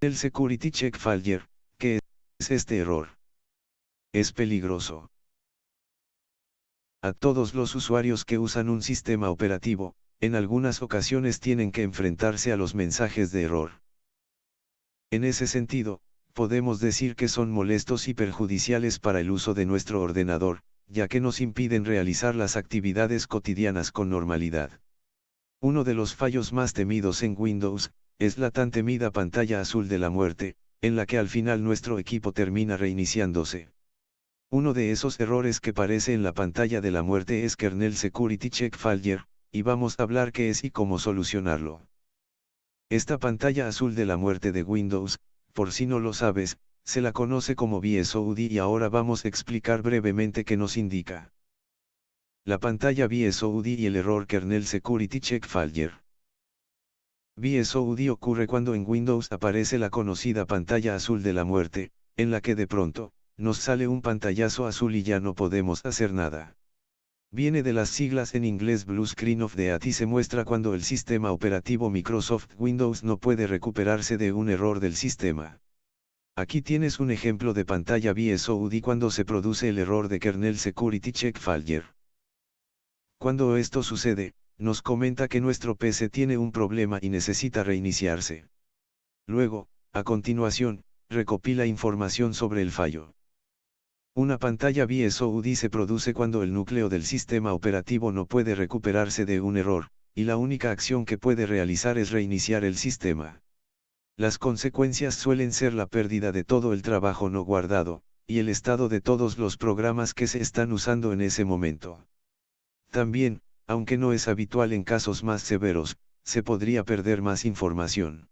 El Security Check Failure, ¿qué es este error? Es peligroso. A todos los usuarios que usan un sistema operativo, en algunas ocasiones tienen que enfrentarse a los mensajes de error. En ese sentido, podemos decir que son molestos y perjudiciales para el uso de nuestro ordenador, ya que nos impiden realizar las actividades cotidianas con normalidad. Uno de los fallos más temidos en Windows, es la tan temida pantalla azul de la muerte, en la que al final nuestro equipo termina reiniciándose. Uno de esos errores que aparece en la pantalla de la muerte es Kernel Security Check Failure, y vamos a hablar qué es y cómo solucionarlo. Esta pantalla azul de la muerte de Windows, por si no lo sabes, se la conoce como BSOD y ahora vamos a explicar brevemente qué nos indica. La pantalla BSOD y el error Kernel Security Check Failure. BSOD ocurre cuando en Windows aparece la conocida pantalla azul de la muerte, en la que de pronto, nos sale un pantallazo azul y ya no podemos hacer nada. Viene de las siglas en inglés Blue Screen of Death y se muestra cuando el sistema operativo Microsoft Windows no puede recuperarse de un error del sistema. Aquí tienes un ejemplo de pantalla BSOD cuando se produce el error de Kernel Security Check Failure. Cuando esto sucede, nos comenta que nuestro PC tiene un problema y necesita reiniciarse. Luego, a continuación, recopila información sobre el fallo. Una pantalla BSOD se produce cuando el núcleo del sistema operativo no puede recuperarse de un error, y la única acción que puede realizar es reiniciar el sistema. Las consecuencias suelen ser la pérdida de todo el trabajo no guardado, y el estado de todos los programas que se están usando en ese momento. También, aunque no es habitual en casos más severos, se podría perder más información.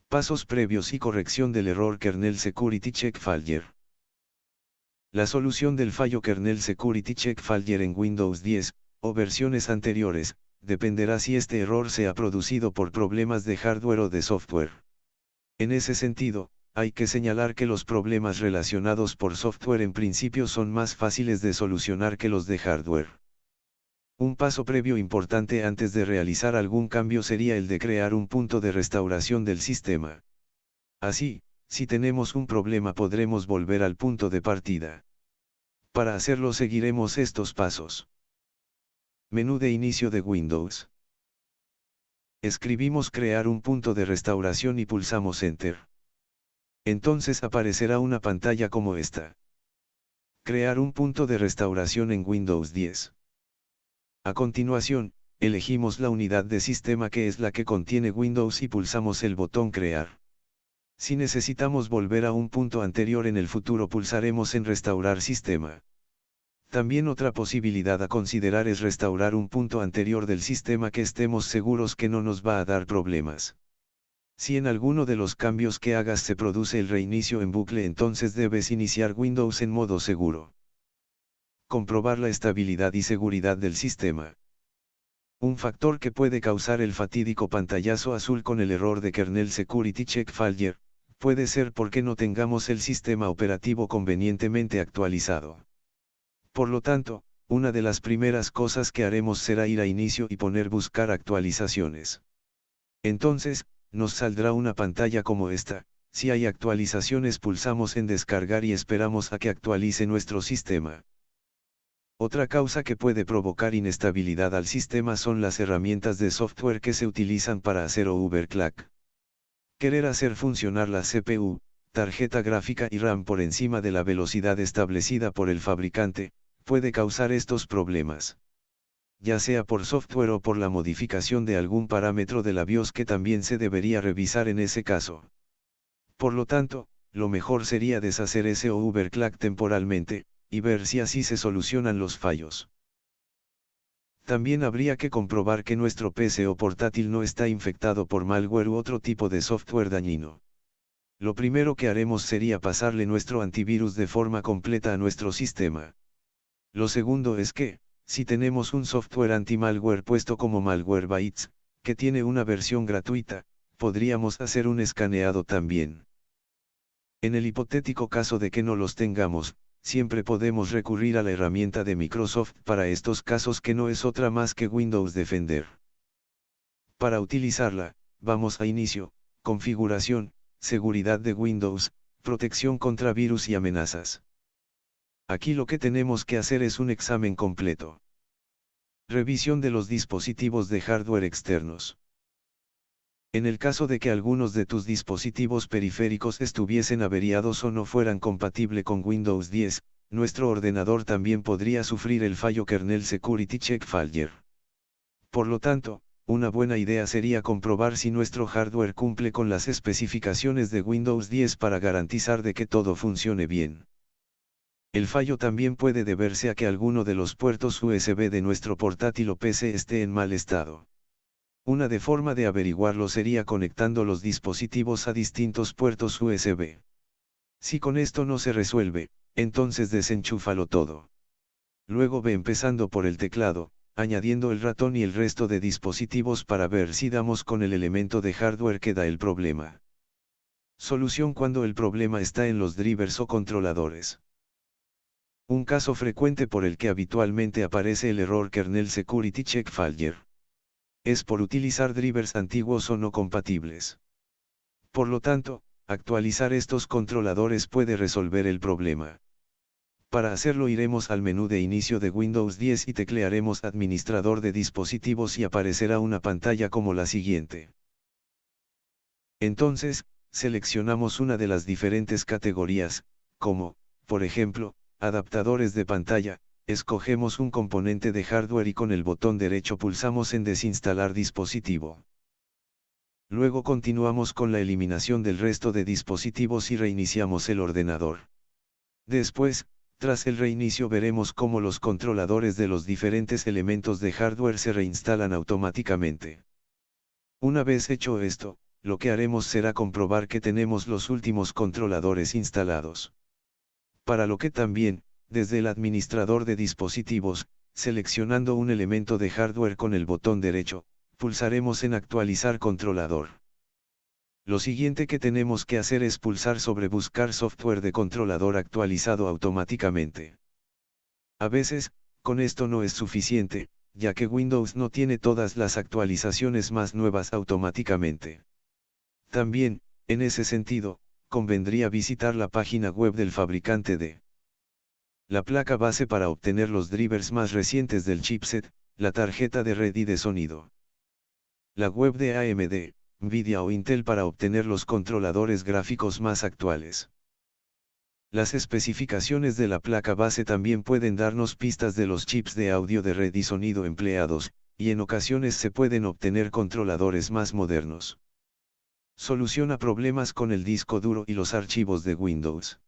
Pasos previos y corrección del error Kernel Security Check Failure. La solución del fallo Kernel Security Check Failure en Windows 10, o versiones anteriores, dependerá si este error se ha producido por problemas de hardware o de software. En ese sentido, hay que señalar que los problemas relacionados por software en principio son más fáciles de solucionar que los de hardware. Un paso previo importante antes de realizar algún cambio sería el de crear un punto de restauración del sistema. Así, si tenemos un problema podremos volver al punto de partida. Para hacerlo seguiremos estos pasos. Menú de inicio de Windows. Escribimos crear un punto de restauración y pulsamos Enter. Entonces aparecerá una pantalla como esta. Crear un punto de restauración en Windows 10. A continuación, elegimos la unidad de sistema que es la que contiene Windows y pulsamos el botón Crear. Si necesitamos volver a un punto anterior en el futuro pulsaremos en Restaurar sistema. También otra posibilidad a considerar es restaurar un punto anterior del sistema que estemos seguros que no nos va a dar problemas. Si en alguno de los cambios que hagas se produce el reinicio en bucle entonces debes iniciar Windows en modo seguro. Comprobar la estabilidad y seguridad del sistema. Un factor que puede causar el fatídico pantallazo azul con el error de Kernel Security Check Failure, puede ser porque no tengamos el sistema operativo convenientemente actualizado. Por lo tanto, una de las primeras cosas que haremos será ir a inicio y poner buscar actualizaciones. Entonces, nos saldrá una pantalla como esta, si hay actualizaciones pulsamos en descargar y esperamos a que actualice nuestro sistema. Otra causa que puede provocar inestabilidad al sistema son las herramientas de software que se utilizan para hacer overclock. Querer hacer funcionar la CPU, tarjeta gráfica y RAM por encima de la velocidad establecida por el fabricante, puede causar estos problemas. Ya sea por software o por la modificación de algún parámetro de la BIOS que también se debería revisar en ese caso. Por lo tanto, lo mejor sería deshacer ese overclock temporalmente, y ver si así se solucionan los fallos. También habría que comprobar que nuestro PC o portátil no está infectado por malware u otro tipo de software dañino. Lo primero que haremos sería pasarle nuestro antivirus de forma completa a nuestro sistema. Lo segundo es que, si tenemos un software anti-malware puesto como Malwarebytes, que tiene una versión gratuita, podríamos hacer un escaneado también. En el hipotético caso de que no los tengamos, siempre podemos recurrir a la herramienta de Microsoft para estos casos que no es otra más que Windows Defender. Para utilizarla, vamos a Inicio, Configuración, seguridad de Windows, protección contra virus y amenazas. Aquí lo que tenemos que hacer es un examen completo. Revisión de los dispositivos de hardware externos. En el caso de que algunos de tus dispositivos periféricos estuviesen averiados o no fueran compatibles con Windows 10, nuestro ordenador también podría sufrir el fallo Kernel Security Check Failure. Por lo tanto, una buena idea sería comprobar si nuestro hardware cumple con las especificaciones de Windows 10 para garantizar de que todo funcione bien. El fallo también puede deberse a que alguno de los puertos USB de nuestro portátil o PC esté en mal estado. Una forma de averiguarlo sería conectando los dispositivos a distintos puertos USB. Si con esto no se resuelve, entonces desenchúfalo todo. Luego ve empezando por el teclado, añadiendo el ratón y el resto de dispositivos para ver si damos con el elemento de hardware que da el problema. Solución cuando el problema está en los drivers o controladores. Un caso frecuente por el que habitualmente aparece el error Kernel Security Check Failure es por utilizar drivers antiguos o no compatibles. Por lo tanto, actualizar estos controladores puede resolver el problema. Para hacerlo iremos al menú de inicio de Windows 10 y teclearemos Administrador de dispositivos y aparecerá una pantalla como la siguiente. Entonces, seleccionamos una de las diferentes categorías, como, por ejemplo, adaptadores de pantalla, escogemos un componente de hardware y con el botón derecho pulsamos en Desinstalar dispositivo. Luego continuamos con la eliminación del resto de dispositivos y reiniciamos el ordenador. Después, tras el reinicio veremos cómo los controladores de los diferentes elementos de hardware se reinstalan automáticamente. Una vez hecho esto, lo que haremos será comprobar que tenemos los últimos controladores instalados. Para lo que también, desde el administrador de dispositivos, seleccionando un elemento de hardware con el botón derecho, pulsaremos en Actualizar controlador. Lo siguiente que tenemos que hacer es pulsar sobre Buscar software de controlador actualizado automáticamente. A veces, con esto no es suficiente, ya que Windows no tiene todas las actualizaciones más nuevas automáticamente. También, en ese sentido, convendría visitar la página web del fabricante de la placa base para obtener los drivers más recientes del chipset, la tarjeta de red y de sonido. La web de AMD, Nvidia o Intel para obtener los controladores gráficos más actuales. Las especificaciones de la placa base también pueden darnos pistas de los chips de audio de red y sonido empleados, y en ocasiones se pueden obtener controladores más modernos. Soluciona problemas con el disco duro y los archivos de Windows.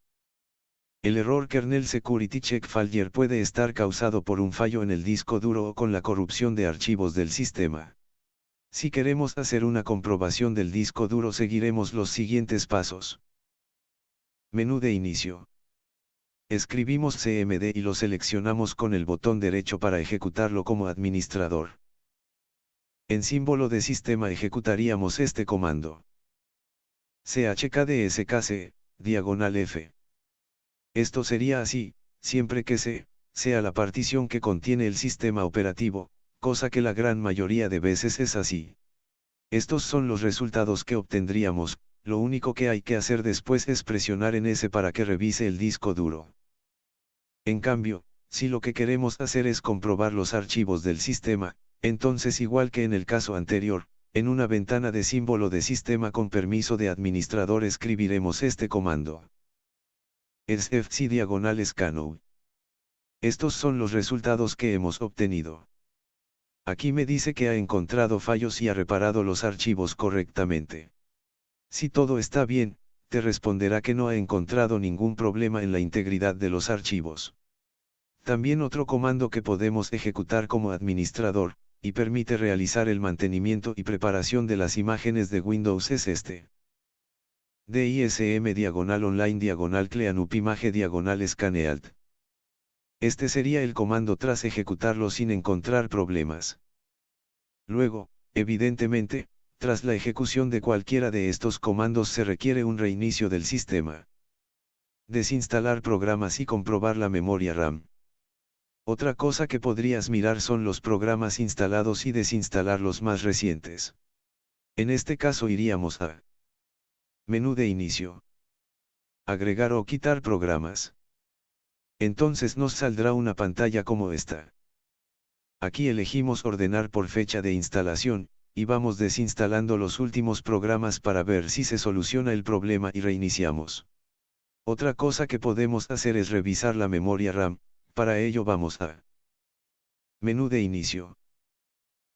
El error Kernel Security Check Failure puede estar causado por un fallo en el disco duro o con la corrupción de archivos del sistema. Si queremos hacer una comprobación del disco duro seguiremos los siguientes pasos. Menú de inicio. Escribimos CMD y lo seleccionamos con el botón derecho para ejecutarlo como administrador. En símbolo de sistema ejecutaríamos este comando. chkdskc, /F. Esto sería así, siempre que C sea la partición que contiene el sistema operativo, cosa que la gran mayoría de veces es así. Estos son los resultados que obtendríamos, lo único que hay que hacer después es presionar en S para que revise el disco duro. En cambio, si lo que queremos hacer es comprobar los archivos del sistema, entonces igual que en el caso anterior, en una ventana de símbolo de sistema con permiso de administrador escribiremos este comando. sfc/scannow. Estos son los resultados que hemos obtenido. Aquí me dice que ha encontrado fallos y ha reparado los archivos correctamente. Si todo está bien, te responderá que no ha encontrado ningún problema en la integridad de los archivos. También otro comando que podemos ejecutar como administrador, y permite realizar el mantenimiento y preparación de las imágenes de Windows es este. dism/online/cleanup/image/scanealt. Este sería el comando tras ejecutarlo sin encontrar problemas. Luego, evidentemente, tras la ejecución de cualquiera de estos comandos se requiere un reinicio del sistema. Desinstalar programas y comprobar la memoria RAM. Otra cosa que podrías mirar son los programas instalados y desinstalar los más recientes. En este caso iríamos a Menú de inicio. Agregar o quitar programas. Entonces nos saldrá una pantalla como esta. Aquí elegimos ordenar por fecha de instalación, y vamos desinstalando los últimos programas para ver si se soluciona el problema y reiniciamos. Otra cosa que podemos hacer es revisar la memoria RAM, para ello vamos a Menú de inicio.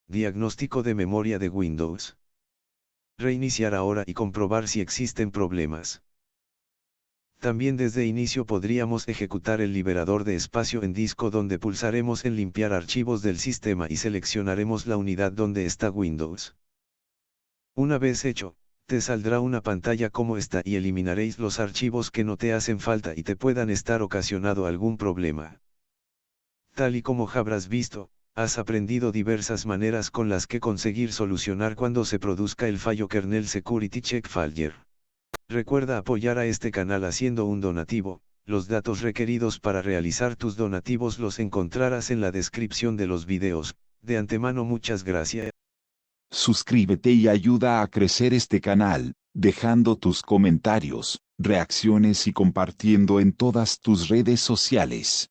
Diagnóstico de memoria de Windows. Reiniciar ahora y comprobar si existen problemas. También desde inicio podríamos ejecutar el liberador de espacio en disco donde pulsaremos en limpiar archivos del sistema y seleccionaremos la unidad donde está Windows. Una vez hecho, te saldrá una pantalla como esta y eliminaréis los archivos que no te hacen falta y te puedan estar ocasionando algún problema. Tal y como habrás visto, has aprendido diversas maneras con las que conseguir solucionar cuando se produzca el fallo kernel security check failure. Recuerda apoyar a este canal haciendo un donativo, los datos requeridos para realizar tus donativos los encontrarás en la descripción de los videos, de antemano muchas gracias. Suscríbete y ayuda a crecer este canal, dejando tus comentarios, reacciones y compartiendo en todas tus redes sociales.